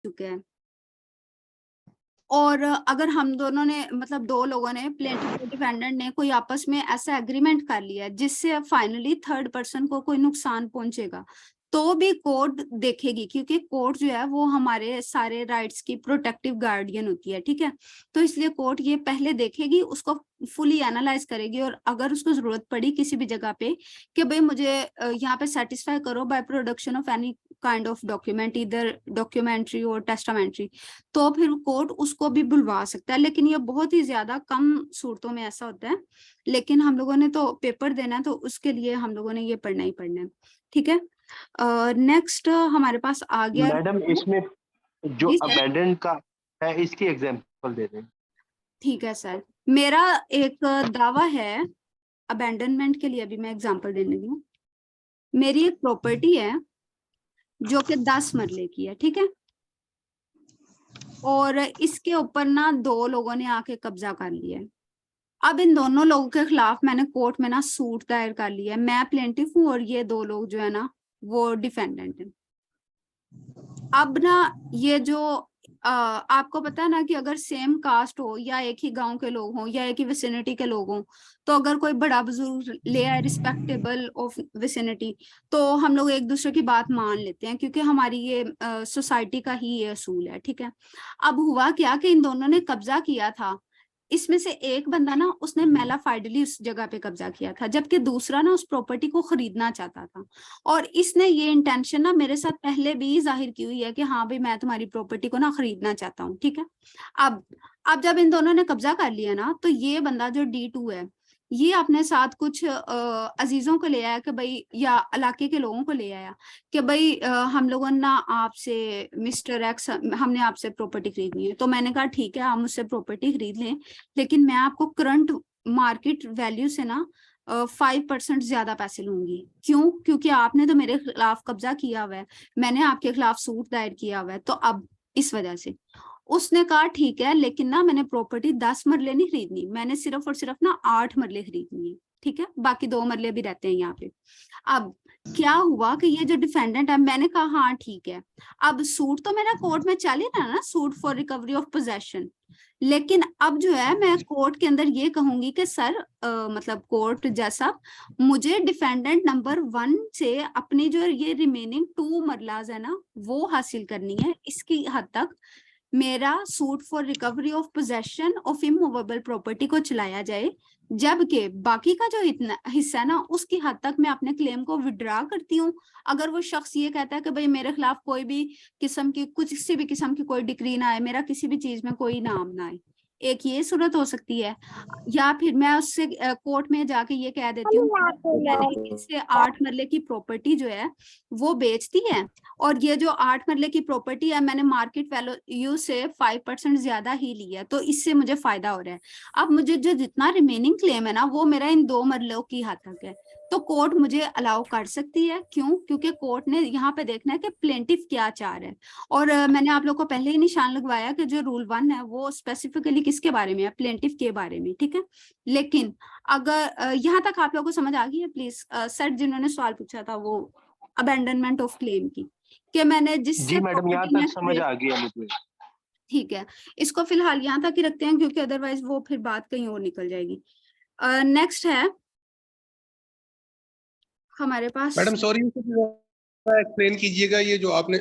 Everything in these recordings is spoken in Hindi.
चुके हैं। और अगर हम दोनों ने मतलब दो लोगों ने प्लेंटिफ और डिफेंडेंट ने कोई आपस में ऐसा एग्रीमेंट कर लिया है जिससे फाइनली थर्ड पर्सन को कोई नुकसान पहुंचेगा, तो भी कोर्ट देखेगी, क्योंकि कोर्ट जो है वो हमारे सारे राइट्स की प्रोटेक्टिव गार्डियन होती है, ठीक है। तो इसलिए कोर्ट ये पहले देखेगी, उसको फुली एनालाइज करेगी, और अगर उसको जरूरत पड़ी किसी भी जगह पे कि भाई मुझे यहाँ पे सेटिस्फाई करो by production of any kind of document, इधर डॉक्यूमेंट्री और टेस्टामेंट्री, तो फिर कोर्ट उसको भी बुलवा सकता है। लेकिन ये बहुत ही ज्यादा कम सूरतों में ऐसा होता है, लेकिन हम लोगों ने तो पेपर देना है, तो उसके लिए हम लोगों ने ये पढ़ना ही पढ़ना है, ठीक है। नेक्स्ट हमारे पास आ गया। मैडम इसमें जो जी सर। अबेंडन का है इसकी एग्जांपल दे दें। ठीक है सर, मेरा एक दावा है अबैंडनमेंट के लिए, भी मैं एग्जांपल देने लगी हूँ। मेरी एक प्रॉपर्टी है जो कि 10 मरले की है, ठीक है, और इसके ऊपर ना दो लोगों ने आके कब्जा कर लिया है। अब इन दोनों लोगों के खिलाफ मैंने कोर्ट में ना सूट दायर कर लिया है। मैं प्लेंटिफ हूँ और ये दो लोग जो है ना वो डिफेंडेंट है। अब ना ये जो आपको पता है ना कि अगर सेम कास्ट हो या एक ही गांव के लोग हों या एक ही विसिनिटी के लोग हों, तो अगर कोई बड़ा बुजुर्ग ले आए रिस्पेक्टेबल ऑफ विसिनिटी, तो हम लोग एक दूसरे की बात मान लेते हैं, क्योंकि हमारी ये सोसाइटी का ही ये असूल है, ठीक है। अब हुआ क्या कि इन दोनों ने कब्जा किया था। इसमें से एक बंदा ना उसने मेलाफाइडली उस जगह पे कब्जा किया था, जबकि दूसरा ना उस प्रॉपर्टी को खरीदना चाहता था। और इसने ये इंटेंशन ना मेरे साथ पहले भी जाहिर की हुई है कि हाँ भाई मैं तुम्हारी प्रॉपर्टी को ना खरीदना चाहता हूँ, ठीक है। अब अब जब इन दोनों ने कब्जा कर लिया ना, तो ये बंदा जो D2 है, ये अपने साथ कुछ अजीजों को ले आया कि भाई, या इलाके के लोगों को ले आया कि भाई हम लोगों ने ना आपसे मिस्टर एक्स, हमने आपसे प्रॉपर्टी खरीदनी है। तो मैंने कहा ठीक है, आप मुझसे प्रॉपर्टी खरीद लें, लेकिन मैं आपको करंट मार्केट वैल्यू से ना 5% ज्यादा पैसे लूंगी। क्यों? क्योंकि आपने तो मेरे खिलाफ कब्जा किया हुआ है, मैंने आपके खिलाफ सूट दायर किया हुआ है, तो अब इस वजह से उसने कहा ठीक है, लेकिन ना मैंने प्रॉपर्टी 10 मरले नहीं खरीदनी, मैंने सिर्फ और सिर्फ ना 8 मरले खरीदनी है, ठीक है, बाकी 2 मरले भी रहते हैं यहाँ पे। अब क्या हुआ कि ये जो डिफेंडेंट है, मैंने कहा हाँ ठीक है, अब सूट तो मेरा कोर्ट में चल ही रहा ना, suit for recovery of possession. लेकिन अब जो है मैं कोर्ट के अंदर ये कहूंगी कि सर मतलब कोर्ट जैसा, मुझे डिफेंडेंट नंबर 1 से अपनी जो ये रिमेनिंग 2 मरलाज है ना वो हासिल करनी है। इसकी हद तक मेरा suit for recovery of possession of immovable property को चलाया जाए, जबकि बाकी का जो इतना हिस्सा है ना उसकी हद तक मैं अपने क्लेम को विड्रॉ करती हूँ। अगर वो शख्स ये कहता है कि भाई मेरे खिलाफ कोई भी किस्म की, कुछ किसी भी किस्म की कोई डिक्री ना आए, मेरा किसी भी चीज में कोई नाम ना आए, एक ये सूरत हो सकती है। या फिर मैं उससे कोर्ट में जाके ये कह देती हूँ मैंने इससे 8 मरले की प्रॉपर्टी जो है वो बेचती है, और ये जो 8 मरले की प्रॉपर्टी है मैंने मार्केट वैल्यू से 5% ज्यादा ही लिया, तो इससे मुझे फायदा हो रहा है। अब मुझे जो जितना रिमेनिंग क्लेम है ना वो मेरा इन 2 मरलों की हद तक है, तो कोर्ट मुझे अलाउ कर सकती है। क्यों? क्योंकि कोर्ट ने यहाँ पे देखना है कि प्लेंटिफ क्या चाह रहा है। और मैंने आप लोग को पहले ही निशान लगवाया कि जो रूल 1 है वो स्पेसिफिकली किसके बारे में है, प्लेंटिफ के बारे में, ठीक है। लेकिन अगर यहाँ तक आप लोगों को समझ आ गई है, प्लीज सर जिन्होंने सवाल पूछा था वो अबेंडनमेंट ऑफ क्लेम की, कि मैंने जिससे जी मैडम यहाँ प्रॉपर्टी में तक समझ आ गया मुझे। ठीक है, इसको फिलहाल यहाँ तक ही रखते हैं, क्योंकि अदरवाइज वो फिर बात कहीं और निकल जाएगी। नेक्स्ट है हमारे पास। मैडम सॉरी, एक्सप्लेन कीजिएगा ये जो आपने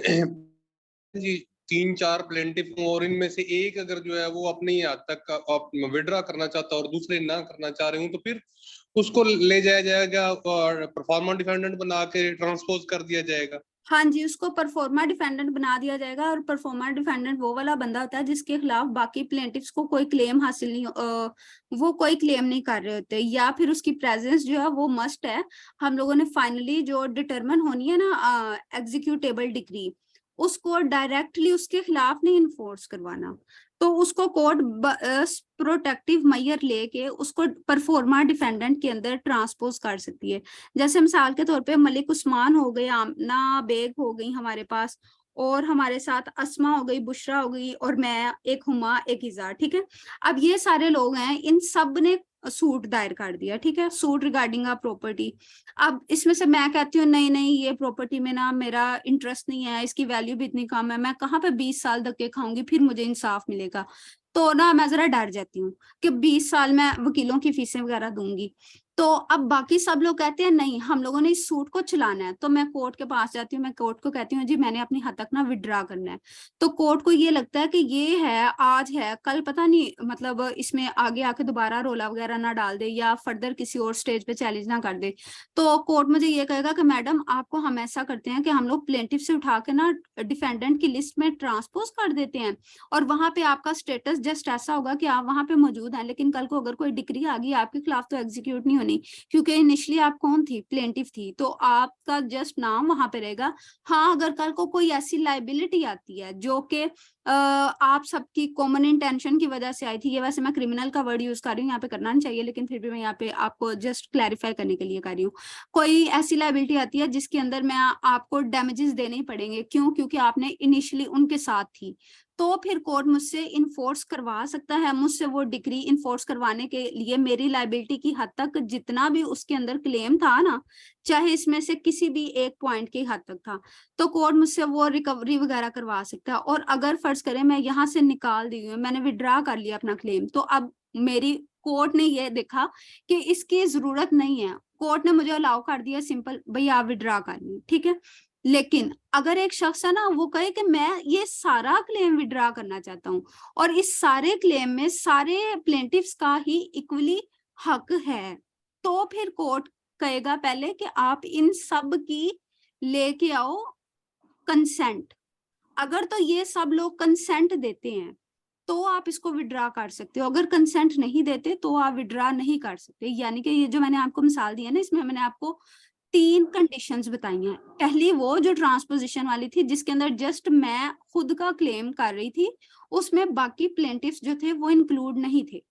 जी 3-4 प्लेंटिफ हूँ और इनमें से एक अगर जो है वो अपनी हद तक विड्रॉ करना चाहता है और दूसरे ना करना चाह रहे हूँ, तो फिर उसको ले जाया जाएगा और परफॉर्मा डिफेंडेंट बना के ट्रांसपोज कर दिया जाएगा। हाँ जी, उसको परफॉर्मा डिफेंडेंट बना दिया जाएगा, और परफॉर्मा डिफेंडेंट वो वाला बंदा होता है जिसके खिलाफ बाकी प्लेंटिफ्स को कोई क्लेम हासिल नहीं, वो कोई क्लेम नहीं कर रहे होते, या फिर उसकी प्रेजेंस जो है वो मस्ट है। हम लोगों ने फाइनली जो डिटरमिन होनी है ना एग्जीक्यूटेबल डिक्री, उसको डायरेक्टली उसके खिलाफ नहीं इन्फोर्स करवाना, तो उसको कोर्ट प्रोटेक्टिव मेजर लेके उसको परफॉर्मा डिफेंडेंट के अंदर ट्रांसपोज कर सकती है। जैसे मिसाल के तौर पे मलिक उस्मान हो गए, आमना बेग हो गई हमारे पास, और हमारे साथ अस्मा हो गई, बुशरा हो गई, और मैं, एक हुमा, एक इज़ा, ठीक है। अब ये सारे लोग हैं, इन सब ने सूट दायर कर दिया, ठीक है, सूट रिगार्डिंग अ प्रॉपर्टी। अब इसमें से मैं कहती हूँ नहीं नहीं, ये प्रॉपर्टी में ना मेरा इंटरेस्ट नहीं है, इसकी वैल्यू भी इतनी कम है, मैं कहाँ पे 20 साल धक्के खाऊंगी, फिर मुझे इंसाफ मिलेगा। तो ना मैं जरा डर जाती हूँ कि 20 साल मैं वकीलों की फीसें वगैरह दूंगी। तो अब बाकी सब लोग कहते हैं नहीं, हम लोगों ने इस सूट को चलाना है, तो मैं कोर्ट के पास जाती हूँ, मैं कोर्ट को कहती हूँ जी मैंने अपनी हद तक ना विड्रा करना है। तो कोर्ट को ये लगता है कि ये है, आज है, कल पता नहीं, मतलब इसमें आगे आके दोबारा रोला वगैरह ना डाल दे या फर्दर किसी और स्टेज पे चैलेंज ना कर दे। तो कोर्ट मुझे ये कहेगा कि मैडम आपको हम ऐसा करते हैं कि हम लोग प्लेंटिफ से उठा के ना डिफेंडेंट की लिस्ट में ट्रांसपोज कर देते हैं, और वहां पे आपका स्टेटस जस्ट ऐसा होगा कि आप वहां पे मौजूद हैं, लेकिन कल को अगर कोई डिक्री आ गई आपके खिलाफ तो एग्जीक्यूट नहीं होनी, क्योंकि इनिशियली आप कौन थी, प्लेंटिफ थी, तो आपका जस्ट नाम वहां पे रहेगा। हाँ, अगर कल को कोई ऐसी लाइबिलिटी आती है जो कि आप सबकी कॉमन इंटेंशन की वजह से आई थी, ये वैसे मैं क्रिमिनल का वर्ड यूज कर रही हूँ, यहाँ पे करना नहीं चाहिए, लेकिन फिर भी मैं यहाँ पे आपको जस्ट क्लैरिफाई करने के लिए कर रही हूँ। कोई ऐसी लाइबिलिटी आती है जिसके अंदर मैं आपको डैमेजेस देने ही पड़ेंगे, क्यों, क्योंकि आपने इनिशियली उनके साथ थी, तो फिर कोर्ट मुझसे इन्फोर्स करवा सकता है, मुझसे वो डिग्री इन्फोर्स करवाने के लिए मेरी लाइबिलिटी की हद तक जितना भी उसके अंदर क्लेम था ना, चाहे इसमें से किसी भी एक पॉइंट की हद तक था, तो कोर्ट मुझसे वो रिकवरी वगैरह करवा सकता है। और अगर फर्ज करें मैं यहाँ से निकाल दी हूँ, मैंने विड्रा कर लिया अपना क्लेम, तो अब मेरी कोर्ट ने ये देखा कि इसकी जरूरत नहीं है, कोर्ट ने मुझे अलाउ कर दिया सिंपल, भाई आप विड्रा कर ली, ठीक है। लेकिन अगर एक शख्स है ना, वो कहे कि मैं ये सारा क्लेम विड्रा करना चाहता हूँ, और इस सारे क्लेम में सारे प्लेंटिफ्स का ही इक्वली हक है, तो फिर कोर्ट कहेगा पहले कि आप इन सब की लेके आओ कंसेंट। अगर तो ये सब लोग कंसेंट देते हैं तो आप इसको विड्रा कर सकते हो, अगर कंसेंट नहीं देते तो आप विड्रा नहीं कर सकते। यानी कि ये जो मैंने आपको मिसाल दी है ना, इसमें मैंने आपको 3 कंडीशंस बताई हैं। पहली वो जो ट्रांसपोजिशन वाली थी, जिसके अंदर जस्ट मैं खुद का क्लेम कर रही थी, उसमें बाकी प्लेंटिफ्स जो थे वो इंक्लूड नहीं थे।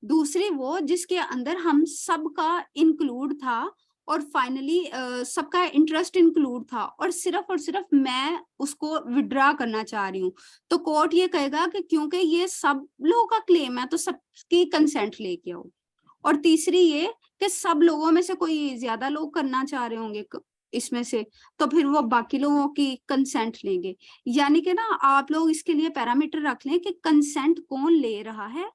दूसरी वो जिसके अंदर हम सबका इंक्लूड था, और फाइनली सबका इंटरेस्ट इंक्लूड था, और सिर्फ मैं उसको विड्रा करना चाह रही हूँ। तो कोर्ट ये कहेगा कि क्योंकि ये सब लोगों का क्लेम है तो सबकी कंसेंट लेके आओ। और तीसरी ये कि सब लोगों में से कोई ज्यादा लोग करना चाह रहे होंगे इसमें से, तो फिर वो बाकी लोगों की कंसेंट लेंगे। यानी कि ना आप लोग इसके लिए पैरामीटर रख लें कि कंसेंट कौन ले रहा है,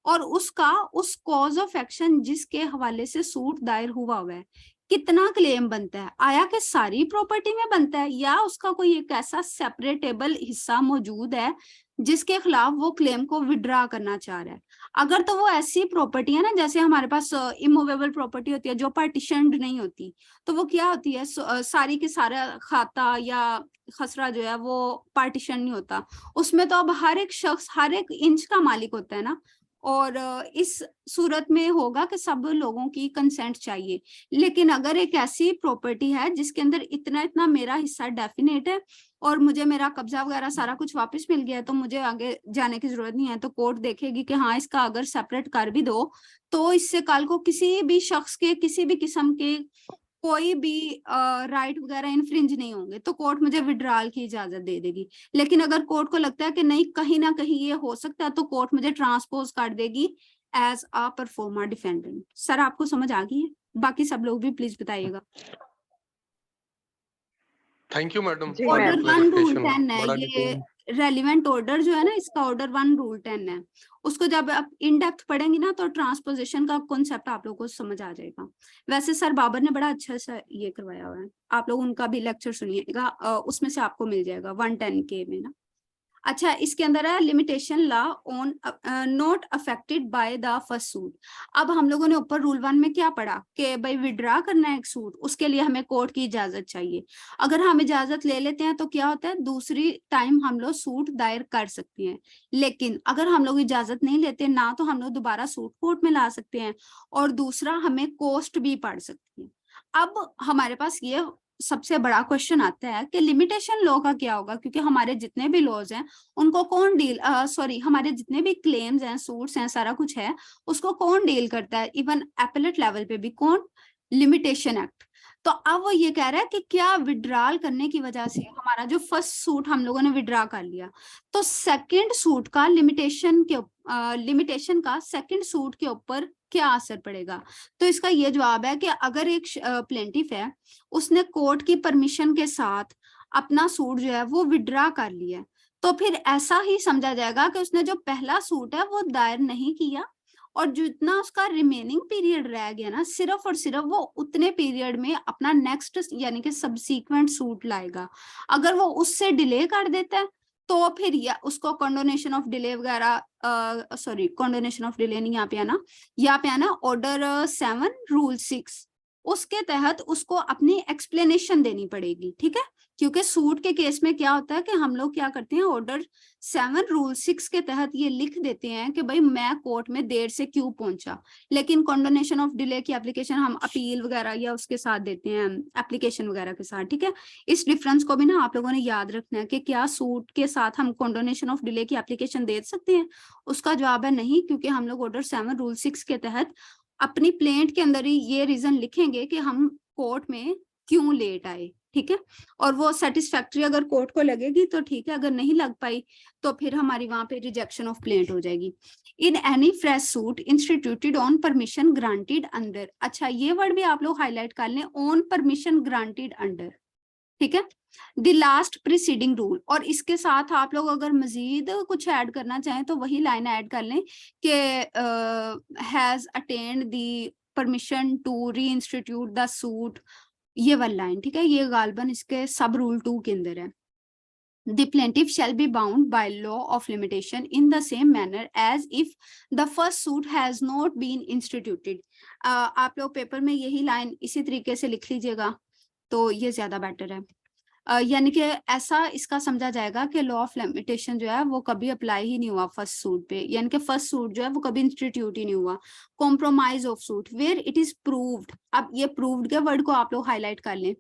और उसका उस कॉज ऑफ एक्शन जिसके हवाले से सूट दायर हुआ है कितना क्लेम बनता है, आया कि सारी प्रॉपर्टी में बनता है, या उसका कोई एक ऐसा सेपरेटेबल हिस्सा मौजूद है जिसके खिलाफ वो क्लेम को विड्रा करना चाह रहा है। अगर तो वो ऐसी प्रॉपर्टी है ना, जैसे हमारे पास इमूवेबल प्रॉपर्टी होती है जो पार्टीशनड नहीं होती, तो वो क्या होती है, सारी की सारा खाता या खसरा जो है वो पार्टीशन नहीं होता, उसमें तो अब हर एक शख्स हर एक इंच का मालिक होता है ना, और इस सूरत में होगा कि सब लोगों की कंसेंट चाहिए। लेकिन अगर एक ऐसी प्रॉपर्टी है जिसके अंदर इतना इतना मेरा हिस्सा डेफिनेट है, और मुझे मेरा कब्जा वगैरह सारा कुछ वापस मिल गया है, तो मुझे आगे जाने की जरूरत नहीं है, तो कोर्ट देखेगी कि हाँ इसका अगर सेपरेट कर भी दो तो इससे कल को किसी भी शख्स के किसी भी किस्म के कोई भी राइट वगैरह इन्फ्रिंज नहीं होंगे, तो कोर्ट मुझे विड्रॉल की इजाजत दे देगी। लेकिन अगर कोर्ट को लगता है कि नहीं कहीं ना कहीं ये हो सकता है, तो कोर्ट मुझे ट्रांसपोज कर देगी as a performer defendant. Sir आपको समझ आ गई है? बाकी सब लोग भी प्लीज बताइएगा। Thank you madam. Order 1 rule 10 है, ये रेलिवेंट ऑर्डर जो है ना, इसका ऑर्डर 1 रूल 10 है। उसको जब आप इन डेप्थ पढ़ेंगे ना, तो ट्रांसपोजिशन का कॉन्सेप्ट आप लोगों को समझ आ जाएगा। वैसे सर बाबर ने बड़ा अच्छा सा ये करवाया हुआ है, आप लोग उनका भी लेक्चर सुनिएगा, उसमें से आपको मिल जाएगा 110K में ना। अच्छा, इसके अंदर है limitation law on not affected by the first suit. अब हम लोगों ने ऊपर रूल 1 में क्या पढ़ा कि भाई विड्रा करना है एक सूट, उसके लिए हमें कोर्ट की इजाजत चाहिए। अगर हम इजाजत ले लेते हैं तो क्या होता है, दूसरी टाइम हम लोग सूट दायर कर सकते हैं। लेकिन अगर हम लोग इजाजत नहीं लेते ना, तो हम लोग दोबारा सूट कोर्ट में ला सकते हैं, और दूसरा हमें कॉस्ट भी पड़ सकती है। अब हमारे पास ये सबसे बड़ा क्वेश्चन आता है कि लिमिटेशन लॉ का क्या होगा, क्योंकि हमारे जितने भी लॉज हैं उनको कौन डील हमारे जितने भी क्लेम्स हैं, सूट्स हैं, सारा कुछ है, उसको कौन डील करता है, इवन एपेलेट लेवल पे भी कौन, लिमिटेशन एक्ट। तो अब वो ये कह रहा है कि क्या विड्रॉल करने की वजह से हमारा जो फर्स्ट सूट हम लोगों ने विड्रॉ कर लिया, तो सेकंड सूट का लिमिटेशन का सेकंड सूट के ऊपर क्या असर पड़ेगा। तो इसका ये जवाब है कि अगर एक प्लेंटिफ है, उसने कोर्ट की परमिशन के साथ अपना सूट जो है वो विड्रॉ कर लिया, तो फिर ऐसा ही समझा जाएगा कि उसने जो पहला सूट है वो दायर नहीं किया, और जितना उसका रिमेनिंग पीरियड रह गया ना, सिर्फ और सिर्फ वो उतने पीरियड में अपना नेक्स्ट यानी कि सबसीक्वेंट सूट लाएगा। अगर वो उससे डिले कर देता है तो फिर या उसको कंडोनेशन ऑफ डिले वगैरह, सॉरी कंडोनेशन ऑफ डिले नहीं, यहाँ पे आना ऑर्डर 7 रूल 6, उसके तहत उसको अपनी एक्सप्लेनेशन देनी पड़ेगी। ठीक है, क्योंकि सूट के केस में क्या होता है कि हम लोग क्या करते हैं, ऑर्डर 7 रूल 6 के तहत ये लिख देते हैं कि भाई मैं कोर्ट में देर से क्यों पहुंचा, लेकिन कंडोनेशन ऑफ डिले की एप्लीकेशन हम अपील वगैरह या उसके साथ देते हैं, एप्लीकेशन वगैरह के साथ। ठीक है, इस डिफरेंस को भी ना आप लोगों ने याद रखना है कि क्या सूट के साथ हम कंडोनेशन ऑफ डिले की एप्लीकेशन दे सकते हैं। उसका जवाब है नहीं, क्योंकि हम लोग ऑर्डर 7 रूल 6 के तहत अपनी प्लेंट के अंदर ही ये रीजन लिखेंगे कि हम कोर्ट में क्यों लेट आए। ठीक है, और वो सेटिस्फैक्ट्री अगर कोर्ट को लगेगी तो ठीक है, अगर नहीं लग पाई तो फिर हमारी वहां पे रिजेक्शन ऑफ प्लेंट हो जाएगी। In any fresh suit instituted on permission granted under, अच्छा ये वर्ड भी आप लोग हाईलाइट कर लें, ऑन परमिशन ग्रांटेड अंडर। ठीक है, द लास्ट प्रीसीडिंग रूल, और इसके साथ आप लोग अगर मजीद कुछ ऐड करना चाहें तो वही लाइन ऐड कर लें कि has attend the permission to reinstitute the suit, ये वाली लाइन। ठीक है, ये गालबन इसके सब रूल 2 के अंदर है। The plaintiff shall be bound by law of limitation in the same manner as if the first suit has not been instituted. आप लोग पेपर में यही लाइन इसी तरीके से लिख लीजिएगा तो ये ज्यादा बेटर है। यानी कि ऐसा इसका समझा जाएगा कि लॉ ऑफ लिमिटेशन जो है वो कभी अप्लाई ही नहीं हुआ फर्स्ट सूट पे, यानी कि फर्स्ट सूट जो है वो कभी इंस्टीट्यूट ही नहीं हुआ। Compromise of suit where it is proved, अब ये प्रूव्ड के वर्ड को आप लोग हाईलाइट कर लें,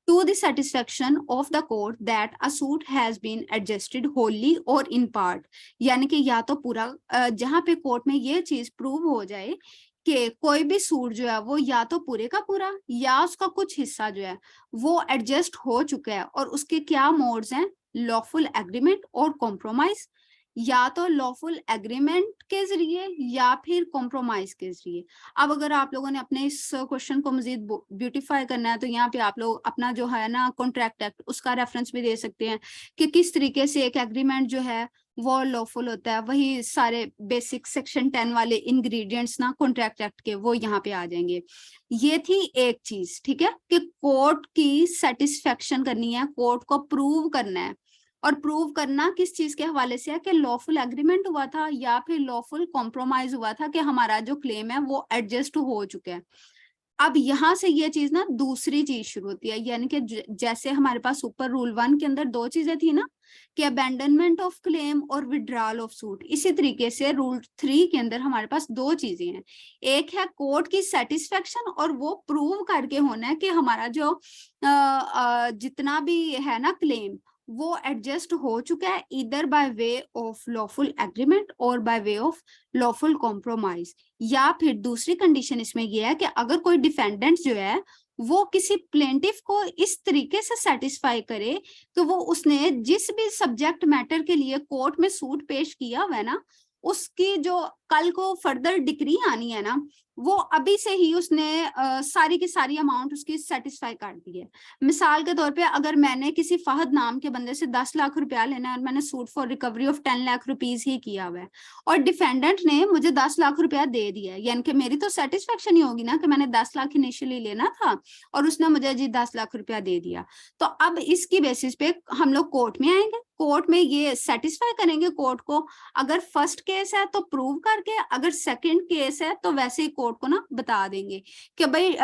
to the satisfaction of the court that a suit has been adjusted wholly or in part, यानी कि या तो पूरा जहां पे कोर्ट में ये चीज प्रूव हो जाए कि कोई भी सूट जो है वो या तो पूरे का पूरा या उसका कुछ हिस्सा जो है वो एडजस्ट हो चुका है, और उसके क्या मोड्स हैं, लॉफुल एग्रीमेंट और कॉम्प्रोमाइज, या तो लॉफुल एग्रीमेंट के जरिए या फिर कॉम्प्रोमाइज के जरिए। अब अगर आप लोगों ने अपने इस क्वेश्चन को मजीद ब्यूटीफाई करना है तो यहाँ पे आप लोग अपना जो है ना कॉन्ट्रैक्ट एक्ट उसका रेफरेंस भी दे सकते हैं कि किस तरीके से एक एग्रीमेंट जो है वो लॉफुल होता है। वही सारे बेसिक सेक्शन 10 वाले इंग्रेडिएंट्स ना कॉन्ट्रैक्ट एक्ट के वो यहाँ पे आ जाएंगे। ये थी एक चीज, ठीक है, कि कोर्ट की सेटिस्फेक्शन करनी है, कोर्ट को प्रूव करना है, और प्रूव करना किस चीज के हवाले से है कि लॉफुल एग्रीमेंट हुआ था या फिर लॉफुल कॉम्प्रोमाइज हुआ था कि हमारा जो क्लेम है वो एडजस्ट हो चुका है। अब यहाँ से ये चीज ना दूसरी चीज शुरू होती है, यानी कि जैसे हमारे पास ऊपर रूल 1 के अंदर 2 चीजें थी ना कि अबैंडनमेंट ऑफ क्लेम और विड्रॉल ऑफ सूट, इसी तरीके से रूल 3 के अंदर हमारे पास 2 चीजें हैं। एक है कोर्ट की सेटिस्फेक्शन, और वो प्रूव करके होना है कि हमारा जो जितना भी है ना क्लेम वो एडजस्ट हो चुका है, इधर by way of lawful agreement और by way of lawful compromise. या फिर दूसरी कंडीशन इसमें यह है कि अगर कोई डिफेंडेंट जो है वो किसी प्लेंटिफ को इस तरीके से सेटिस्फाई करे तो वो उसने जिस भी सब्जेक्ट मैटर के लिए कोर्ट में सूट पेश किया हुआ है ना, उसकी जो कल को फर्दर डिक्री आनी है ना, वो अभी से ही उसने सारी की सारी अमाउंट उसकी सेटिस्फाई कर दी है। मिसाल के तौर पे अगर मैंने किसी फहद नाम के बंदे से 10 लाख रुपया लेना है और मैंने suit for recovery of 10 lakh rupees ही किया हुआ है और डिफेंडेंट ने मुझे 10 लाख रुपया दे दिया है, यानी कि मेरी तो सेटिस्फेक्शन ही होगी ना कि मैंने 10 लाख इनिशियली लेना था और उसने मुझे जी 10 लाख रुपया दे दिया। तो अब इसकी बेसिस पे हम लोग कोर्ट में आएंगे, कोर्ट में ये सेटिस्फाई करेंगे कोर्ट को, अगर फर्स्ट केस है तो प्रूव करके, अगर सेकंड केस है तो वैसे ही कोर्ट को ना बता देंगे कि भाई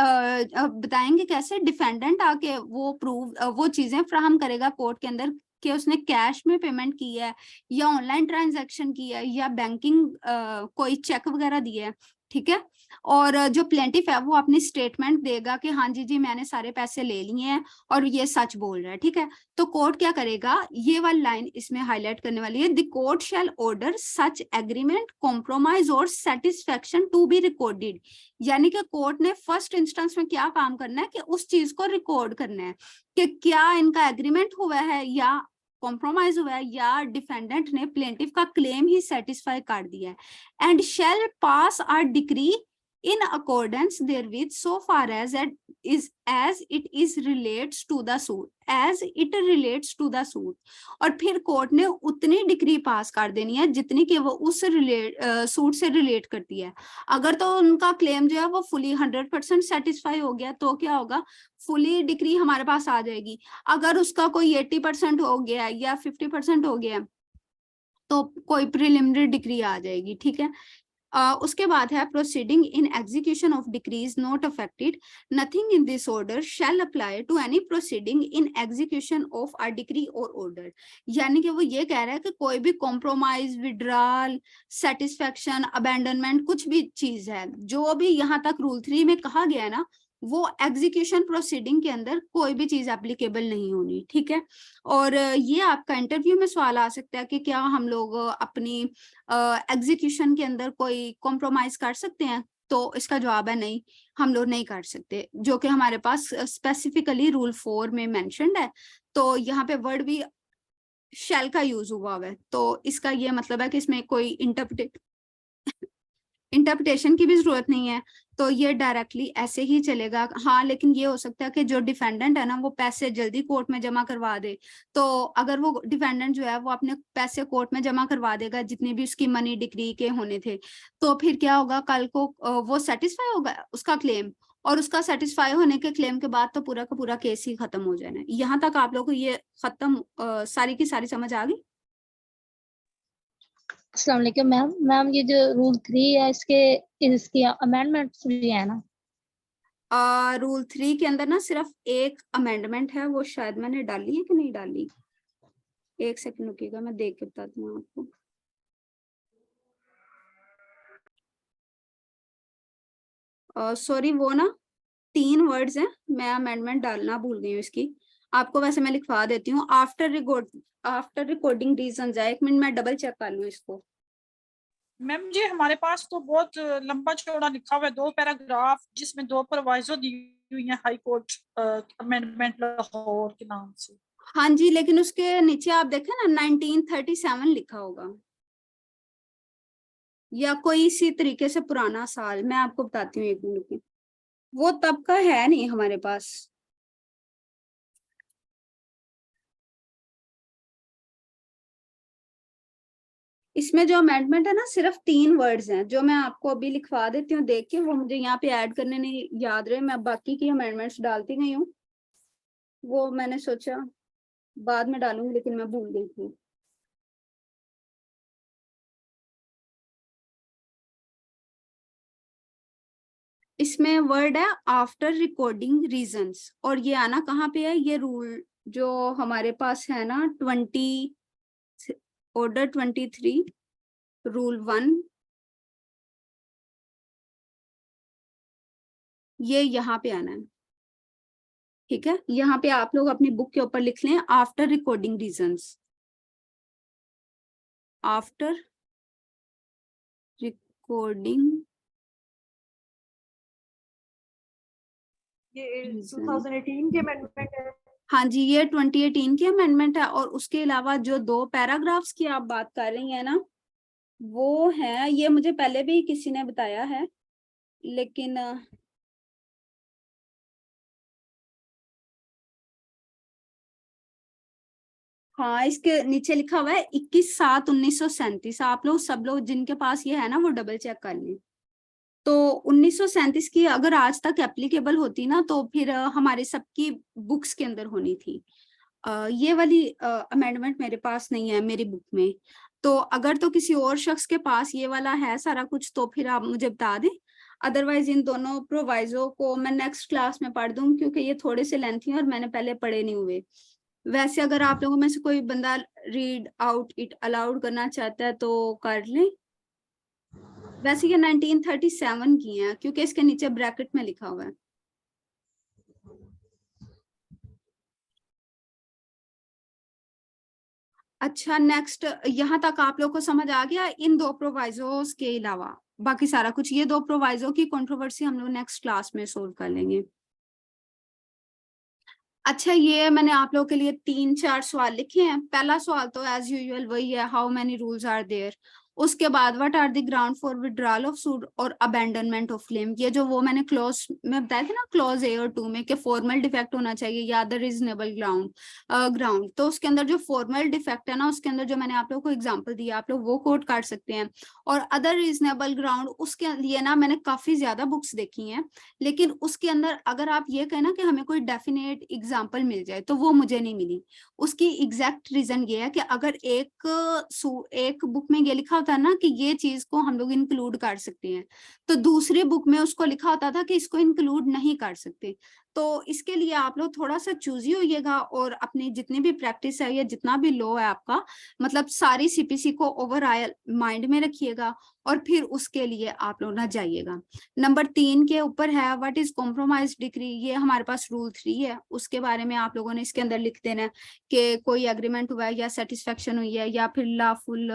बताएंगे कैसे, डिफेंडेंट आके वो प्रूव वो चीजें फ्राहम करेगा कोर्ट के अंदर कि उसने कैश में पेमेंट की है या ऑनलाइन ट्रांजैक्शन की है या बैंकिंग कोई चेक वगैरह दिया है, ठीक है। और जो प्लेंटिफ है वो अपनी स्टेटमेंट देगा कि हाँ जी मैंने सारे पैसे ले लिए हैं और ये सच बोल रहा है, ठीक है। तो कोर्ट क्या करेगा, ये वाली लाइन इसमें हाईलाइट करने वाली है, the court shell order such agreement compromise और सेटिस्फेक्शन टू बी रिकॉर्डेड। यानी कि कोर्ट ने फर्स्ट इंस्टेंस में क्या काम करना है कि उस चीज को रिकॉर्ड करना है कि क्या इनका एग्रीमेंट हुआ है या कॉम्प्रोमाइज हुआ है या डिफेंडेंट ने प्लेंटिफ का क्लेम ही सेटिस्फाई कर दिया है। And shall pass a decree in accordance therewith so far as it is relates to the suit और फिर कोर्ट ने उतनी डिग्री पास कर देनी है जितनी कि वो उस सूट से रिलेट करती है। अगर तो उनका क्लेम जो है वो फुली 100% सेटिस्फाई हो गया तो क्या होगा, फुली डिग्री हमारे पास आ जाएगी। अगर उसका कोई 80% हो गया या 50% हो गया तो कोई प्रिलिमिनरी डिग्री आ जाएगी, ठीक है। उसके बाद है proceeding in execution of decrees not affected, nothing in this order shall apply to any proceeding in execution of a decree or order. यानी कि वो ये कह रहा है कि कोई भी कॉम्प्रोमाइज, विड्रॉल, सेटिस्फेक्शन, अबैंडनमेंट, कुछ भी चीज है जो भी यहाँ तक रूल 3 में कहा गया है ना, वो एग्जीक्यूशन प्रोसीडिंग के अंदर कोई भी चीज एप्लीकेबल नहीं होनी, ठीक है। और ये आपका इंटरव्यू में सवाल आ सकता है कि क्या हम लोग अपनी एग्जीक्यूशन के अंदर कोई कॉम्प्रोमाइज कर सकते हैं, तो इसका जवाब है नहीं, हम लोग नहीं कर सकते, जो कि हमारे पास स्पेसिफिकली रूल 4 में मेंशन्ड है। तो यहाँ पे वर्ड भी शैल का यूज हुआ है, तो इसका ये मतलब है कि इसमें कोई इंटरप्रिटेशन की भी जरूरत नहीं है, तो ये डायरेक्टली ऐसे ही चलेगा। हाँ, लेकिन ये हो सकता है कि जो डिफेंडेंट है ना वो पैसे जल्दी कोर्ट में जमा करवा दे, तो अगर वो डिफेंडेंट जो है वो अपने पैसे कोर्ट में जमा करवा देगा जितनी भी उसकी मनी डिक्री के होने थे, तो फिर क्या होगा, कल को वो सेटिस्फाई होगा उसका क्लेम, और उसका सेटिस्फाई होने के क्लेम के बाद तो पूरा का पूरा केस ही खत्म हो जाना है। यहाँ तक आप लोगों को ये खत्म सारी की सारी समझ आ गई? अस्सलाम वालेकुम मैम। मैम ये जो रूल 3 है इसकी अमेंडमेंट भी है ना? रूल 3 के अंदर ना सिर्फ एक अमेंडमेंट है, वो शायद मैंने डाली है कि नहीं डाली, एक सेकंड रुकिएगा मैं देख के बताती हूँ आपको। सॉरी, वो ना 3 वर्ड्स हैं, मैं अमेंडमेंट डालना भूल गई हूँ इसकी, आपको वैसे मैं लिखवा देती हूँ। आफ्टर रिकॉर्डिंग रीजंस है, 1 मिनट मैं डबल चेक कर लूँ इसको। मैम जी हमारे पास तो बहुत लंबा चौड़ा लिखा हुआ है, 2 पैराग्राफ जिसमें 2 प्रोवाइजो दी हुई है हाई कोर्ट अमेंडमेंट लाहौर के नाम से। हाँ जी, लेकिन उसके नीचे आप देखें ना 1937 लिखा होगा या कोई इसी तरीके से पुराना साल, मैं आपको बताती हूँ 1 मिनट की, वो तब का है नहीं हमारे पास। इसमें जो अमेंडमेंट है ना सिर्फ 3 वर्ड्स हैं, जो मैं आपको अभी लिखवा देती हूँ देख के, वो मुझे यहाँ पे ऐड करने नहीं याद रहे, मैं बाकी की अमेंडमेंट्स डालती गई हूँ, वो मैंने सोचा बाद में डालूंगी लेकिन मैं भूल गई थी। इसमें वर्ड है आफ्टर रिकॉर्डिंग रीजंस, और ये आना कहाँ पे है, ये रूल जो हमारे पास है ना 23 रूल 1, ये यहाँ पे आना है, ठीक है। यहाँ पे आप लोग अपनी बुक के ऊपर लिख लें after recording reasons, after recording ये 2018 के अमेंडमेंट है। हाँ जी, ये 2018 की अमेंडमेंट है, और उसके अलावा जो 2 पैराग्राफ्स की आप बात कर रही हैं ना, वो है, ये मुझे पहले भी किसी ने बताया है, लेकिन हाँ, इसके नीचे लिखा हुआ है 21/7/1937। आप लोग सब लोग जिनके पास ये है ना वो डबल चेक कर लें। तो 1937 की अगर आज तक एप्लीकेबल होती ना तो फिर हमारे सबकी बुक्स के अंदर होनी थी। ये वाली अमेंडमेंट मेरे पास नहीं है मेरी बुक में, तो अगर तो किसी और शख्स के पास ये वाला है सारा कुछ तो फिर आप मुझे बता दें, अदरवाइज इन दोनों प्रोवाइजो को मैं नेक्स्ट क्लास में पढ़ दूं क्योंकि ये थोड़े से लेंथी हैं और मैंने पहले पढ़े नहीं हुए। वैसे अगर आप लोगों में से कोई बंदा रीड आउट इट अलाउड करना चाहता है तो कर लें। वैसे ये 1937 की है क्योंकि इसके नीचे ब्रैकेट में लिखा हुआ है। अच्छा, नेक्स्ट, यहाँ तक आप लोग को समझ आ गया इन दो प्रोवाइजोस के अलावा बाकी सारा कुछ? ये दो प्रोवाइजो की कंट्रोवर्सी हम लोग नेक्स्ट क्लास में सोल्व कर लेंगे। अच्छा, ये मैंने आप लोगों के लिए 3-4 सवाल लिखे हैं। पहला सवाल तो एज यूजुअल वही है, how many rules are there. उसके बाद what are the ground for withdrawal of suit or abandonment of claim. ये जो वो मैंने क्लॉज में बताया था ना, क्लॉज ए और 2 में कि फॉर्मल डिफेक्ट होना चाहिए या द रीजनेबल ग्राउंड। तो उसके अंदर जो फॉर्मल डिफेक्ट है ना, उसके अंदर जो मैंने आप लोगों को एग्जांपल दिया, आप लोग वो कोट कर सकते हैं। और अदर रीजनेबल ग्राउंड, उसके लिए ना मैंने काफी ज्यादा बुक्स देखी हैं, लेकिन उसके अंदर अगर आप ये कहें ना कि हमें कोई डेफिनेट एग्जांपल मिल जाए, तो वो मुझे नहीं मिली। उसकी एग्जैक्ट रीजन ये है कि अगर एक बुक में ये लिखा होता है ना कि ये चीज को हम लोग इंक्लूड कर सकते हैं, तो दूसरी बुक में उसको लिखा होता था कि इसको इंक्लूड नहीं कर सकते। तो इसके लिए आप लोग थोड़ा सा चूजी होइएगा और अपनी जितनी भी प्रैक्टिस है या जितना भी लो है आपका, मतलब सारी सीपीसी को ओवरऑल माइंड में रखिएगा और फिर उसके लिए आप लोग ना जाइएगा। नंबर 3 के ऊपर है व्हाट इज कॉम्प्रोमाइज डिग्री। ये हमारे पास रूल 3 है, उसके बारे में आप लोगों ने इसके अंदर लिख देना है कि कोई एग्रीमेंट हुआ है या सेटिस्फेक्शन हुई है या फिर लॉफुल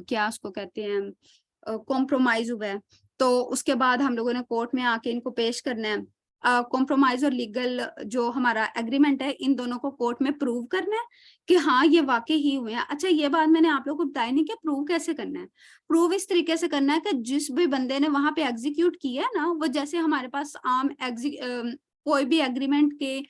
क्या उसको कहते हैं कॉम्प्रोमाइज हुआ है। तो उसके बाद हम लोगों ने कोर्ट में आके इनको पेश करना है। कॉम्प्रोमाइज और लीगल जो हमारा एग्रीमेंट है, इन दोनों को कोर्ट में प्रूव करना है कि हाँ ये वाकई ही हुए हैं। अच्छा, ये बात मैंने आप लोगों को बताई नहीं कि प्रूव कैसे करना है। प्रूव इस तरीके से करना है कि जिस भी बंदे ने वहां पे एग्जीक्यूट किया है ना, वो जैसे हमारे पास आम कोई भी एग्रीमेंट के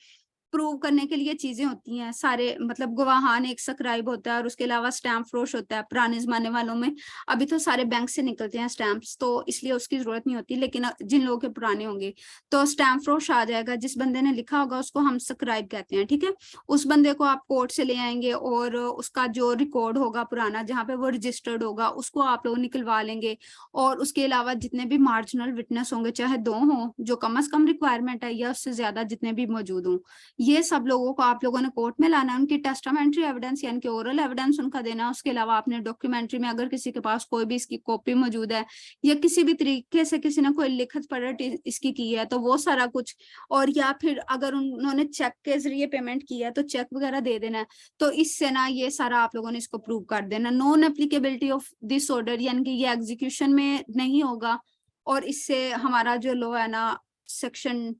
प्रूव करने के लिए चीजें होती हैं सारे, मतलब गवाहान एक स्क्राइब होता है और उसके अलावा स्टैम्प फरोश होता है। पुराने जमाने वालों में अभी तो सारे बैंक से निकलते हैं स्टैम्प्स, तो इसलिए उसकी जरूरत नहीं होती, लेकिन जिन लोगों के पुराने होंगे तो स्टैम्प फरोश आ जाएगा। जिस बंदे ने लिखा होगा उसको हम स्क्राइब कहते हैं, ठीक है। उस बंदे को आप कोर्ट से ले आएंगे और उसका जो रिकॉर्ड होगा पुराना जहाँ पे वो रजिस्टर्ड होगा, उसको आप लोग निकलवा लेंगे। और उसके अलावा जितने भी मार्जिनल विटनेस होंगे, चाहे 2 हों जो कम से कम रिक्वायरमेंट है, या उससे ज्यादा जितने भी मौजूद हों, ये सब लोगों को आप लोगों ने कोर्ट में लाना है। उनकी टेस्टामेंट्री एविडेंस यानी कि ओरल एविडेंस उनका देना। उसके अलावा आपने डॉक्यूमेंट्री में अगर किसी के पास कोई भी इसकी कॉपी मौजूद है या किसी भी तरीके से किसी ने कोई लिखत पढ़त इसकी की है, तो वो सारा कुछ। और या फिर अगर उन्होंने चेक के जरिए पेमेंट किया है तो चेक वगैरह दे देना है। तो इससे ना ये सारा आप लोगों ने इसको प्रूव कर देना। Non applicability of this order यानी कि ये एग्जीक्यूशन में नहीं होगा, और इससे हमारा जो लॉ है ना, सेक्शन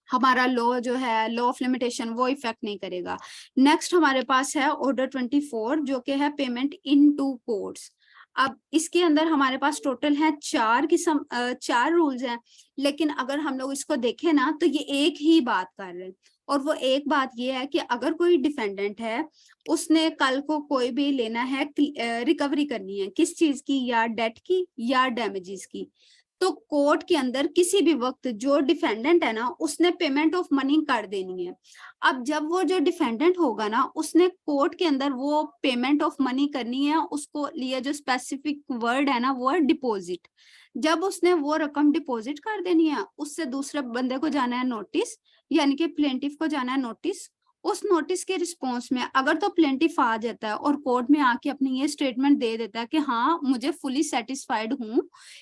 हमारा लॉ जो है, लॉ ऑफ लिमिटेशन, वो इफेक्ट नहीं करेगा। नेक्स्ट हमारे पास है ऑर्डर 24 जो कि है पेमेंट इन 2 कोर्ट्स। अब इसके अंदर हमारे पास टोटल है 4 रूल्स हैं, लेकिन अगर हम लोग इसको देखें ना तो ये एक ही बात कर रहे हैं। और वो एक बात ये है कि अगर कोई डिफेंडेंट है, उसने कल को कोई भी लेना है, रिकवरी करनी है किस चीज की, या डेट की या डैमेजेस की, तो कोर्ट के अंदर किसी भी वक्त जो डिफेंडेंट है ना, उसने पेमेंट ऑफ मनी कर देनी है। अब जब वो जो डिफेंडेंट होगा ना, उसने कोर्ट के अंदर वो पेमेंट ऑफ मनी करनी है, उसको लिए जो स्पेसिफिक वर्ड है ना, वो है डिपॉजिट। जब उसने वो रकम डिपॉजिट कर देनी है, उससे दूसरे बंदे को जाना है नोटिस, यानी कि प्लेंटिफ को जाना है नोटिस। उस नोटिस के रिस्पॉन्स में अगर तो प्लेंटिफ आ जाता है और कोर्ट में आके अपनी ये स्टेटमेंट दे देता है कि हाँ मुझे फुली सेटिस्फाइड हूँ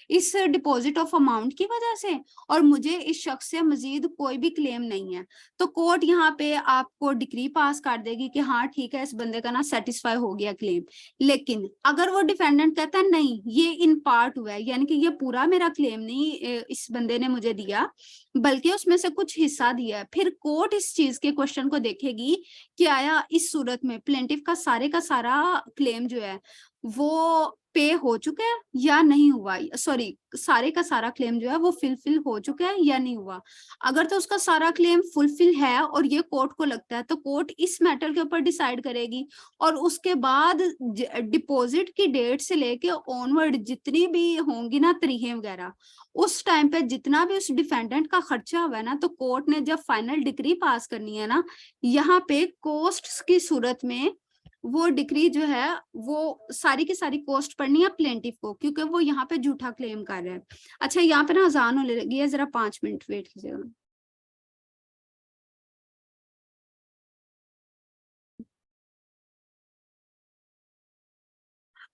इस डिपॉजिट ऑफ अमाउंट की वजह से, और मुझे इस शख्स से मजीद कोई भी क्लेम नहीं है, तो कोर्ट यहाँ पे आपको डिक्री पास कर देगी कि हाँ ठीक है, इस बंदे का ना सेटिस्फाई हो गया क्लेम। लेकिन अगर वो डिफेंडेंट कहता है नहीं ये इन पार्ट हुआ है, यानी कि ये पूरा मेरा क्लेम नहीं इस बंदे ने मुझे दिया, बल्कि उसमें से कुछ हिस्सा दिया है, फिर कोर्ट इस चीज के क्वेश्चन को देखेगी कि आया इस सूरत में प्लेंटिफ का सारा क्लेम जो है वो पे हो चुका है या नहीं हुआ, सॉरी सारे का सारा क्लेम जो है वो फुलफिल हो चुका है या नहीं हुआ। अगर तो उसका सारा क्लेम फुलफिल है और ये कोर्ट को लगता है, तो कोर्ट इस मैटर के ऊपर डिसाइड करेगी। और उसके बाद डिपॉजिट की डेट से लेके ऑनवर्ड जितनी भी होंगी ना तरीहें वगैरह, उस टाइम पे जितना भी उस डिफेंडेंट का खर्चा हुआ है ना, तो कोर्ट ने जब फाइनल डिक्री पास करनी है ना, यहाँ पे कॉस्ट की सूरत में वो डिक्री जो है वो सारी की सारी कॉस्ट पड़नी है प्लेंटिफ को, क्योंकि वो यहाँ पे झूठा क्लेम कर रहा है। अच्छा, यहाँ पे ना अजान होने लगी है, जरा 5 मिनट वेट कीजिएगा।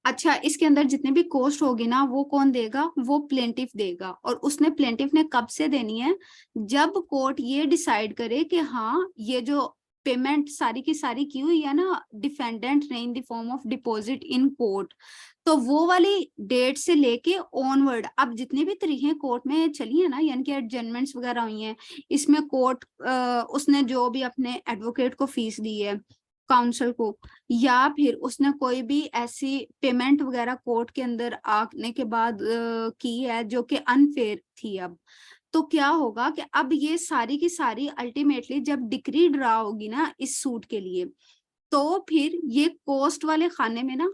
अच्छा, इसके अंदर जितने भी कॉस्ट होगी ना वो कौन देगा, वो प्लेंटिफ देगा। और उसने प्लेंटिफ ने कब से देनी है, जब कोर्ट ये डिसाइड करे कि हाँ ये जो पेमेंट सारी की सारी की हुई है ना डिफेंडेंट ने in the form of deposit in court, तो वो वाली डेट से लेके ऑनवर्ड अब जितनी भी तरीकें कोर्ट में चली है ना, यानी कि एडजमेंट्स वगैरह हुई हैं, इसमें कोर्ट उसने जो भी अपने एडवोकेट को फीस दी है काउंसिल को, या फिर उसने कोई भी ऐसी पेमेंट वगैरह कोर्ट के अंदर आने के बाद की है जो कि अनफेयर थी, अब तो क्या होगा कि अब ये सारी की सारी अल्टीमेटली जब डिक्री ड्रा होगी ना इस सूट के लिए, तो फिर ये कॉस्ट वाले खाने में ना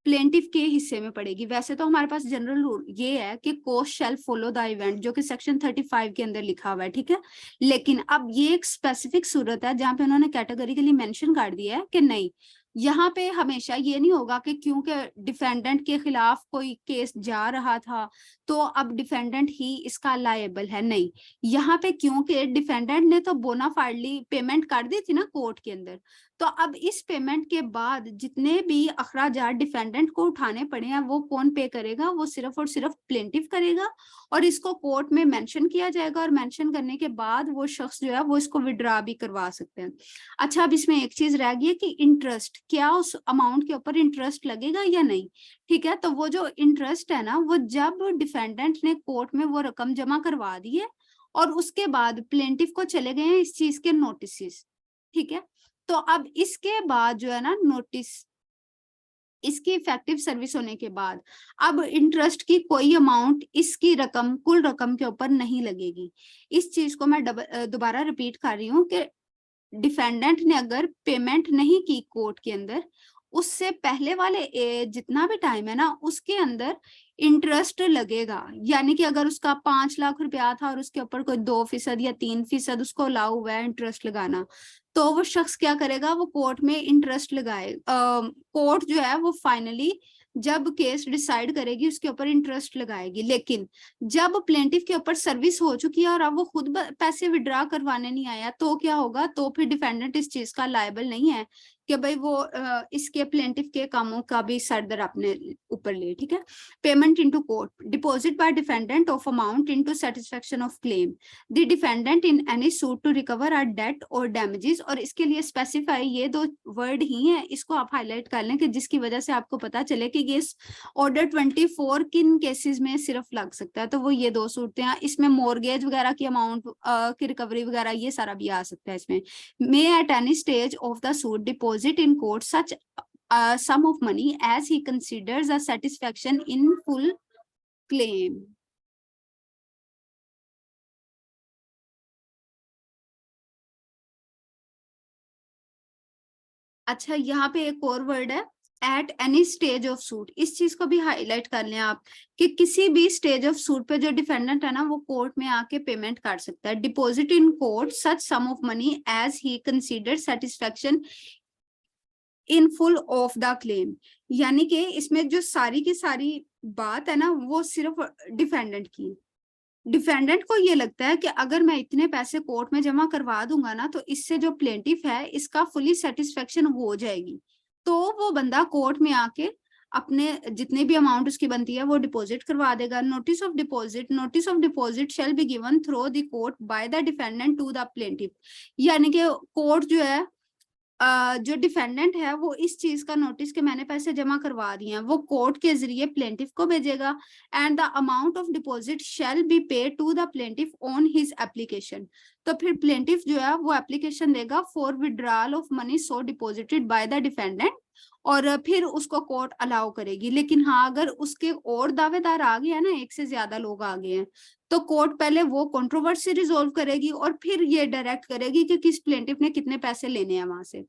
प्लेंटिफ के हिस्से में पड़ेगी। वैसे तो हमारे पास जनरल रूल ये है कि cost shall follow the event, जो कि सेक्शन 35 के अंदर लिखा हुआ है, ठीक है। लेकिन अब ये एक स्पेसिफिक सूरत है जहां पे उन्होंने कैटेगरिकली मेंशन कर दिया है कि नहीं, यहाँ पे हमेशा ये नहीं होगा कि क्योंकि डिफेंडेंट के खिलाफ कोई केस जा रहा था तो अब डिफेंडेंट ही इसका लायबल है, नहीं। यहाँ पे क्योंकि डिफेंडेंट ने तो बोनाफाइडली पेमेंट कर दी थी ना कोर्ट के अंदर, तो अब इस पेमेंट के बाद जितने भी अखराजात डिफेंडेंट को उठाने पड़े हैं वो कौन पे करेगा, वो सिर्फ और सिर्फ प्लेंटिफ करेगा। और इसको कोर्ट में मेंशन किया जाएगा, और मेंशन करने के बाद वो शख्स जो है वो इसको विड्रॉ भी करवा सकते हैं। अच्छा, अब इसमें एक चीज रह गई है कि इंटरेस्ट, क्या उस अमाउंट के ऊपर इंटरेस्ट लगेगा या नहीं, ठीक है। तो वो जो इंटरेस्ट है ना, वो जब डिफेंडेंट ने कोर्ट में वो रकम जमा करवा दी है और उसके बाद प्लेंटिफ को चले गए हैं इस चीज के नोटिस, ठीक है। तो अब इसके बाद जो है ना नोटिस, इसकी इफेक्टिव सर्विस होने के बाद अब इंटरेस्ट की कोई अमाउंट इसकी रकम कुल रकम के ऊपर नहीं लगेगी। इस चीज को मैं दोबारा रिपीट कर रही हूँ कि डिफेंडेंट ने अगर पेमेंट नहीं की कोर्ट के अंदर, उससे पहले वाले जितना भी टाइम है ना उसके अंदर इंटरेस्ट लगेगा। यानी कि अगर उसका 5 लाख रुपया था और उसके ऊपर कोई 2% या 3% उसको अलाउ हुआ है इंटरेस्ट लगाना, तो वो शख्स क्या करेगा, वो कोर्ट में इंटरेस्ट लगाए। कोर्ट जो है वो फाइनली जब केस डिसाइड करेगी उसके ऊपर इंटरेस्ट लगाएगी। लेकिन जब प्लेंटिफ के ऊपर सर्विस हो चुकी है और अब वो खुद पैसे विड्रॉ करवाने नहीं आया, तो क्या होगा, तो फिर डिफेंडेंट इस चीज का लायबल नहीं है कि भाई वो इसके प्लेंटिफ के कामों का भी सरदर अपने ऊपर ले, ठीक है। Payment into court, deposit by defendant of amount into satisfaction of claim the defendant in any suit to recover a debt or damages. और इसके लिए स्पेसिफाई ये 2 वर्ड ही हैं, इसको आप हाईलाइट कर लें कि जिसकी वजह से आपको पता चले कि ये ऑर्डर 24 किन केसेस में सिर्फ लग सकता है। तो वो ये 2 सूरतें हैं, इसमें मॉर्गेज वगैरह की अमाउंट की रिकवरी वगैरह ये सारा भी आ सकता है इसमें। May at any stage of the suit deposit in court such sum of money as he considers a satisfaction in full claim। अच्छा, यहाँ पे एक और वर्ड है eight any stage of suit, इस चीज को भी हाईलाइट कर लें आप कि किसी भी स्टेज ऑफ सूट पे जो डिफेंडेंट है ना वो कोर्ट में आके पेमेंट कर सकता है। Deposit in court such sum of money as he consider satisfaction in full of the claim, यानी कि इसमें जो सारी की सारी बात है ना वो सिर्फ डिफेंडेंट की। डिफेंडेंट को ये लगता है कि अगर मैं इतने पैसे कोर्ट में जमा करवा दूंगा ना तो इससे जो प्लेंटिफ है इसका फुली सेटिस्फेक्शन हो जाएगी, तो वो बंदा कोर्ट में आके अपने जितने भी अमाउंट उसकी बनती है वो डिपॉजिट करवा देगा। Notice of deposit shall be given through the court by the defendant to the plaintiff, यानी कि कोर्ट जो है जो डिफेंडेंट है वो इस चीज का नोटिस कि मैंने पैसे जमा करवा दिए हैं वो कोर्ट के जरिए प्लेंटिफ को भेजेगा। And the amount of deposit shall be paid to the plaintiff on his application, तो फिर प्लेंटिफ जो है वो एप्लीकेशन देगा for withdrawal of money so deposited by the defendant, और फिर उसको कोर्ट अलाउ करेगी। लेकिन हाँ, अगर उसके और दावेदार आ गए हैं ना, एक से ज्यादा लोग आ गए हैं, तो कोर्ट पहले वो कंट्रोवर्सी रिजोल्व करेगी और फिर ये डायरेक्ट करेगी कि किस प्लेंटिफ ने कितने पैसे लेने हैं वहां से।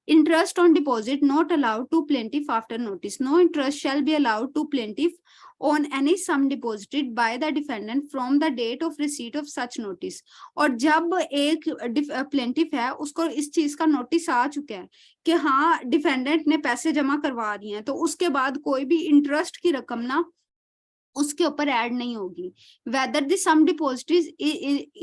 Interest on deposit not allowed to plaintiff after notice, no interest shall be allowed to plaintiff on any sum deposited by the defendant from the date of receipt of such notice। और जब एक प्लेंटिफ है उसको इस चीज का नोटिस आ चुका है कि हाँ डिफेंडेंट ने पैसे जमा करवा दिए हैं, तो उसके बाद कोई भी इंटरेस्ट की रकम ना उसके ऊपर ऐड नहीं होगी। whether the sum deposited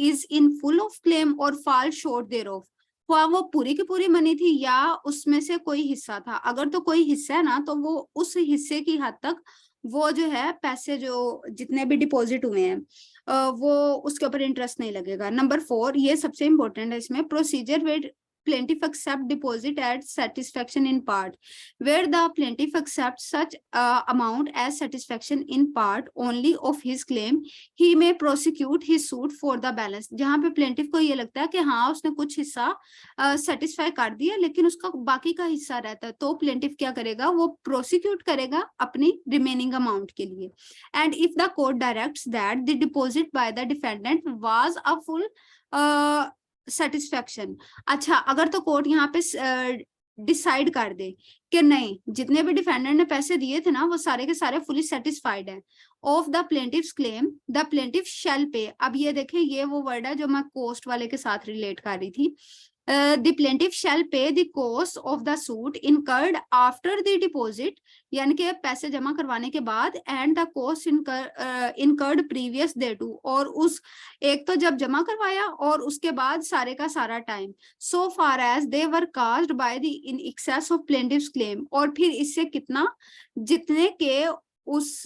is in full of claim or fall short thereof, वो पूरी की पूरी मनी थी या उसमें से कोई हिस्सा था। अगर तो कोई हिस्सा है ना तो वो उस हिस्से की हद तक वो जो है पैसे जो जितने भी डिपॉजिट हुए हैं वो उसके ऊपर इंटरेस्ट नहीं लगेगा। नंबर 4, ये सबसे इंपॉर्टेंट है इसमें, procedure where plaintiff accept deposit at satisfaction in part, where the plaintiff accepts such amount as satisfaction in part only of his claim, he may prosecute his suit for the balance। जहां पे plaintiff को ये लगता है कि हाँ उसने कुछ हिस्सा सेटिस्फाई कर दिया लेकिन उसका बाकी का हिस्सा रहता है, तो plaintiff क्या करेगा, वो प्रोसिक्यूट करेगा अपनी रिमेनिंग अमाउंट के लिए। And if the court directs that the deposit bye the defendant was a full satisfaction. अच्छा, अगर तो कोर्ट यहाँ पे डिसाइड कर दे कि नहीं, जितने भी डिफेंडेंट ने पैसे दिए थे ना वो सारे के सारे फुली सेटिस्फाइड है of the plaintiff's claim, the plaintiff shall pay. अब ये देखें, ये वो वर्ड है जो मैं कोस्ट वाले के साथ रिलेट कर रही थी। The plaintiff shall pay the cost of the suit incurred after the deposit, यानी कि पैसे जमा करवाने के बाद, and the cost incurred previous thereto, और उस एक तो जब जमा करवाया और उसके बाद सारे का सारा time, so far as they were caused by the in excess of plaintiff's claim, और फिर इससे कितना, जितने के उस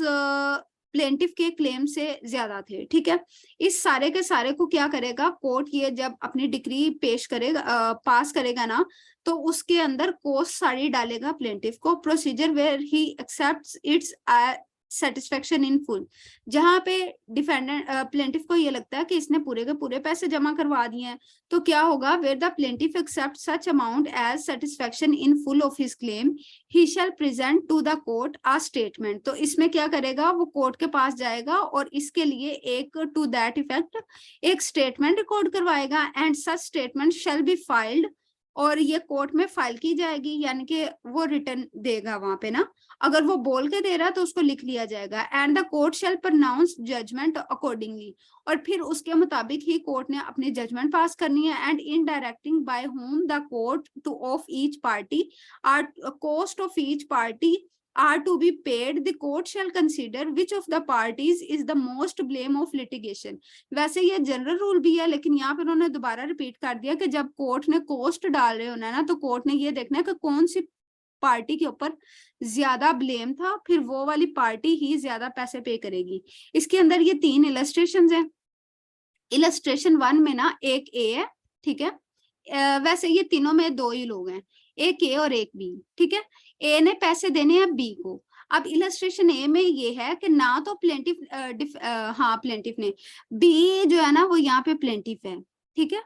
प्लेंटिफ के क्लेम से ज्यादा थे। ठीक है, इस सारे के सारे को क्या करेगा कोर्ट, ये जब अपनी डिक्री पेश करेगा पास करेगा ना तो उसके अंदर कोस्ट सारी डालेगा प्लेंटिफ को। Procedure where he accepts its satisfaction in full, जहां पे डिफेंडेंट प्लेंटिफ को ये लगता है कि इसने पूरे के पूरे पैसे जमा करवा दिए हैं, तो क्या होगा, where the plaintiff accept such amount as satisfaction in full of his claim, he shall present to the court a statement. तो इसमें क्या करेगा, वो कोर्ट के पास जाएगा और इसके लिए एक टू दैट इफेक्ट एक स्टेटमेंट रिकॉर्ड करवाएगा, and such statement shall be filed, और ये कोर्ट में फाइल की जाएगी, यानी कि वो रिटर्न देगा वहां पे ना, अगर वो बोल के दे रहा है तो उसको लिख लिया जाएगा। And the court shall pronounce judgment accordingly, और फिर उसके मुताबिक ही कोर्ट ने अपनी जजमेंट पास करनी है। And in directing by whom the court to of each party are cost of each party are to be paid, the court shall consider which of the parties is the most blame of litigation। वैसे ये जनरल रूल भी है लेकिन यहाँ पे उन्होंने दोबारा रिपीट कर दिया कि जब कोर्ट ने कोस्ट डाल रहे होना है ना तो कोर्ट ने ये देखना है कि कौन सी पार्टी के ऊपर ज्यादा ब्लेम था, फिर वो वाली पार्टी ही ज्यादा पैसे पे करेगी। इसके अंदर ये 3 इलस्ट्रेशंस हैं। इलस्ट्रेशन 1 में ना एक ए है, ठीक है, वैसे ये तीनों में 2 ही लोग हैं, एक ए और एक बी। ठीक है, ए ने पैसे देने हैं बी को। अब इलस्ट्रेशन ए में ये है कि ना तो प्लेंटिफ प्लेंटिफ ने, बी जो है ना वो यहाँ पे प्लेंटिफ है, ठीक है,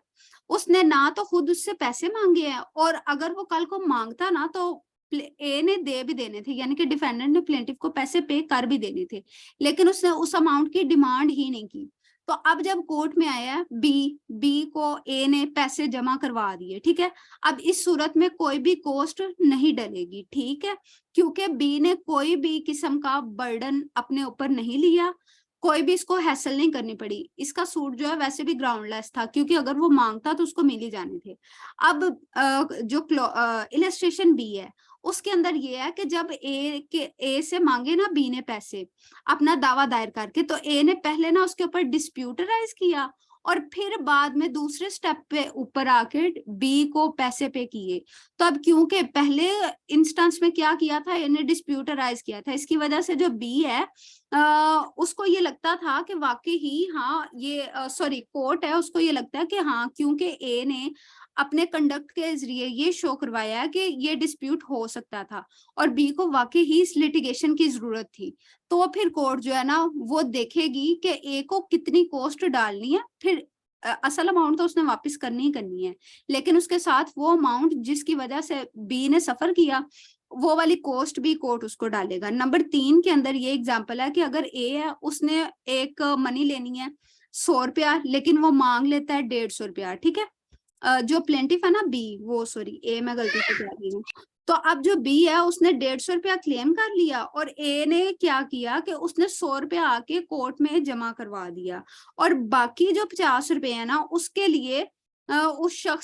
उसने ना तो खुद उससे पैसे मांगे हैं, और अगर वो कल को मांगता ना तो ए ने दे भी देने थे, यानी कि डिफेंडेंट ने प्लेंटिफ को पैसे पे कर भी देने थे, लेकिन उसने उस अमाउंट की डिमांड ही नहीं की। तो अब जब कोर्ट में आया बी को ए ने पैसे जमा करवा दिए, ठीक है, अब इस सूरत में कोई भी कॉस्ट नहीं डलेगी, ठीक है, क्योंकि बी ने कोई भी किस्म का बर्डन अपने ऊपर नहीं लिया, कोई भी इसको हैसल नहीं करनी पड़ी। इसका सूट जो है वैसे भी ग्राउंडलेस था, क्योंकि अगर वो मांगता तो उसको मिल ही जाने थे। अब जो इलस्ट्रेशन बी है उसके अंदर ये है कि जब ए से मांगे ना बी ने पैसे अपना दावा दायर करके, तो ए ने पहले ना उसके ऊपर डिस्प्यूट राइज किया और फिर बाद में दूसरे स्टेप पे ऊपर आके बी को पैसे पे किए। तो अब क्योंकि पहले इंस्टेंस में क्या किया था, इन्हें डिस्प्यूट राइज किया था, इसकी वजह से जो बी है उसको ये लगता था कि वाकई ही हाँ ये कोर्ट है, उसको ये लगता है कि हाँ क्योंकि ए ने अपने कंडक्ट के जरिए ये शो करवाया कि ये डिस्प्यूट हो सकता था और बी को वाकई ही इस लिटिगेशन की जरूरत थी, तो फिर कोर्ट जो है ना वो देखेगी कि ए को कितनी कॉस्ट डालनी है, फिर असल अमाउंट तो उसने वापस करनी ही करनी है, लेकिन उसके साथ वो अमाउंट जिसकी वजह से बी ने सफर किया वो वाली कॉस्ट भी कोर्ट उसको डालेगा। नंबर 3 के अंदर ये एग्जांपल है कि अगर ए है उसने एक मनी लेनी है 100 रुपया, लेकिन वो मांग लेता है 150 रुपया, ठीक है, जो प्लेंटिफ है ना बी, वो सॉरी ए मैं गलती से कह रही हूँ, तो अब जो बी है उसने 150 रुपया क्लेम कर लिया और ए ने क्या किया कि उसने 100 रुपया आके कोर्ट में जमा करवा दिया, और बाकी जो 50 रुपए है ना उसके लिए उस शख्स